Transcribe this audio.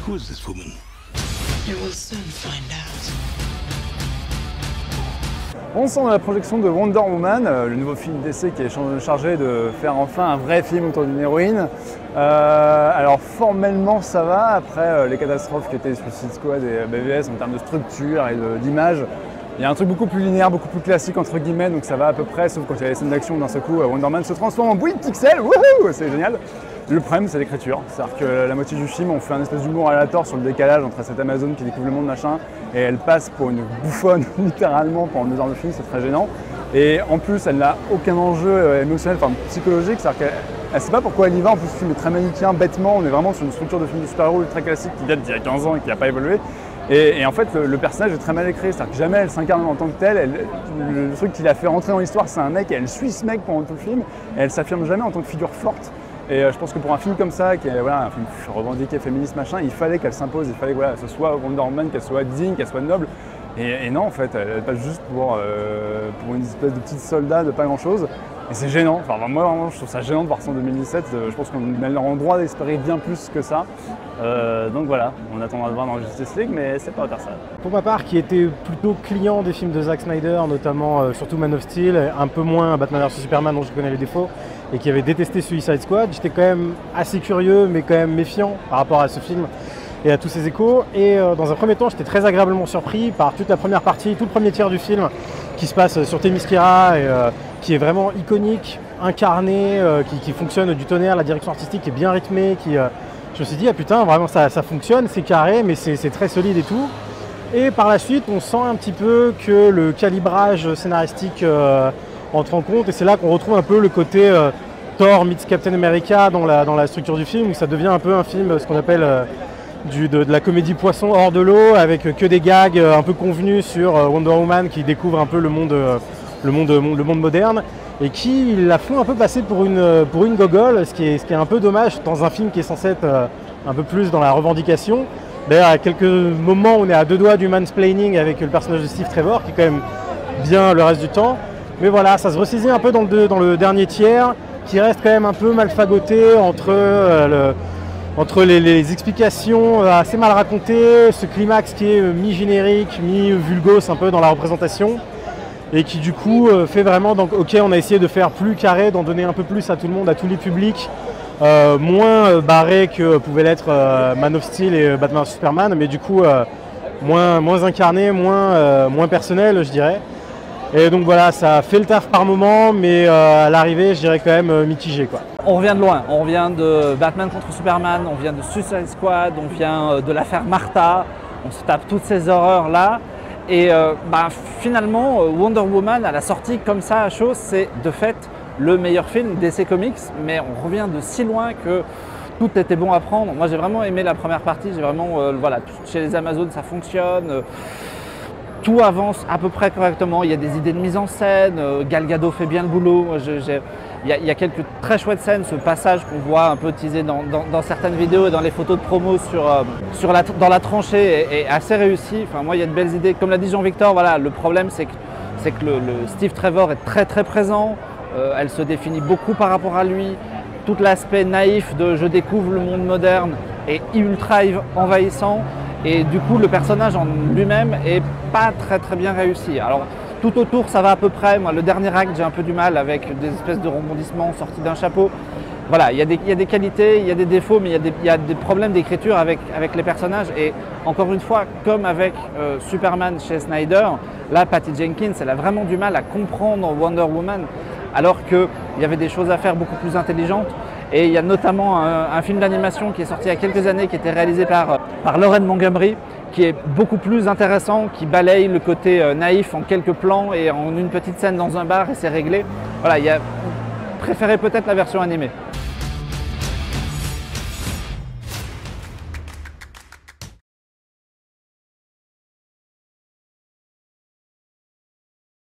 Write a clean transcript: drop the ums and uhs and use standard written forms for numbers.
Who is this woman? You will soon find out. On sent la projection de Wonder Woman, le nouveau film DC qui est chargé de faire enfin un vrai film autour d'une héroïne. Alors formellement ça va, après les catastrophes qui étaient Suicide Squad et BVS en termes de structure et d'image, il y a un truc beaucoup plus linéaire, beaucoup plus classique entre guillemets, donc ça va à peu près, sauf quand il y a les scènes d'action d'un seul coup, Wonder Woman se transforme en bouillie de pixels, wouhou, c'est génial. Le problème c'est l'écriture, c'est-à-dire que la moitié du film on fait un espèce d'humour aléatoire sur le décalage entre cette Amazon qui découvre le monde machin et elle passe pour une bouffonne littéralement pendant 2 heures de film, c'est très gênant. Et en plus elle n'a aucun enjeu émotionnel, enfin psychologique, c'est-à-dire qu'elle ne sait pas pourquoi elle y va, en plus le film est très manichéen, bêtement, on est vraiment sur une structure de film de super-héros ultra classique qui date d'il y a 15 ans et qui n'a pas évolué. Et en fait le personnage est très mal écrit, c'est-à-dire que jamais elle s'incarne en tant que telle, le truc qui l'a fait rentrer dans l'histoire c'est un mec et elle suit ce mec pendant tout le film et elle s'affirme jamais en tant que figure forte. Et je pense que pour un film comme ça, qui est voilà, un film revendiqué, féministe, machin, il fallait qu'elle s'impose, il fallait que voilà, ce soit Wonder Woman, qu'elle soit digne, qu'elle soit noble. Et non, en fait, elle passe juste pour une espèce de petite soldat de pas grand-chose. Et c'est gênant. Enfin, moi, vraiment, je trouve ça gênant de voir ça en 2017. Je pense qu'on a le droit d'espérer bien plus que ça. Donc voilà, on attendra de voir dans Justice League, mais c'est pas personne. Pour ma part, qui était plutôt client des films de Zack Snyder, notamment surtout Man of Steel, un peu moins Batman vs Superman dont je connais les défauts, et qui avait détesté Suicide Squad, j'étais quand même assez curieux, mais quand même méfiant par rapport à ce film et à tous ses échos. Et dans un premier temps, j'étais très agréablement surpris par toute la première partie, tout le premier tiers du film qui se passe sur Themyscira et qui est vraiment iconique, incarné, qui fonctionne du tonnerre, la direction artistique est bien rythmée, je me suis dit, ah putain, vraiment ça fonctionne, c'est carré, mais c'est très solide et tout. Et par la suite, on sent un petit peu que le calibrage scénaristique entre en compte, et c'est là qu'on retrouve un peu le côté Thor meets Captain America dans la structure du film, où ça devient un peu un film, ce qu'on appelle de la comédie poisson hors de l'eau, avec que des gags un peu convenus sur Wonder Woman qui découvre un peu le monde moderne, et qui la font un peu passer pour une gogole, ce qui est un peu dommage dans un film qui est censé être un peu plus dans la revendication. D'ailleurs, à quelques moments, on est à 2 doigts du mansplaining avec le personnage de Steve Trevor, qui est quand même bien le reste du temps. Mais voilà, ça se ressaisit un peu dans le dernier tiers, qui reste quand même un peu mal fagoté entre les explications assez mal racontées, ce climax qui est mi-générique, mi-vulgose un peu dans la représentation, et qui du coup fait vraiment, donc ok, on a essayé de faire plus carré, d'en donner un peu plus à tout le monde, à tous les publics, moins barré que pouvait l'être Man of Steel et Batman vs Superman, mais du coup moins incarné, moins personnel, je dirais. Et donc voilà, ça fait le taf par moment, mais à l'arrivée, je dirais quand même mitigé, quoi. On revient de loin, on revient de Batman contre Superman, on vient de Suicide Squad, on vient de l'affaire Martha, on se tape toutes ces horreurs-là. Et finalement, Wonder Woman à la sortie comme ça à chaud, c'est de fait le meilleur film DC Comics, mais on revient de si loin que tout était bon à prendre. Moi j'ai vraiment aimé la première partie, j'ai vraiment, voilà, chez les Amazones ça fonctionne. Tout avance à peu près correctement, il y a des idées de mise en scène, Gal Gadot fait bien le boulot. Il y a quelques très chouettes scènes, ce passage qu'on voit un peu teasé dans certaines vidéos et dans les photos de promo dans la tranchée est assez réussi. Enfin, moi il y a de belles idées, comme l'a dit Jean-Victor, voilà, le problème c'est que le Steve Trevor est très très présent, elle se définit beaucoup par rapport à lui, tout l'aspect naïf de je découvre le monde moderne est ultra envahissant. Et du coup, le personnage en lui-même est pas très très bien réussi. Alors, tout autour, ça va à peu près. Moi, le dernier acte, j'ai un peu du mal avec des espèces de rebondissements sortis d'un chapeau. Voilà, il y a des qualités, il y a des défauts, mais il y a des problèmes d'écriture avec les personnages. Et encore une fois, comme avec Superman chez Snyder, là, Patty Jenkins, elle a vraiment du mal à comprendre Wonder Woman, alors qu'il y avait des choses à faire beaucoup plus intelligentes. Et il y a notamment un film d'animation qui est sorti il y a quelques années, qui était réalisé par Lauren Montgomery, qui est beaucoup plus intéressant, qui balaye le côté naïf en quelques plans et en une petite scène dans un bar et c'est réglé. Voilà, il y a préféré peut-être la version animée.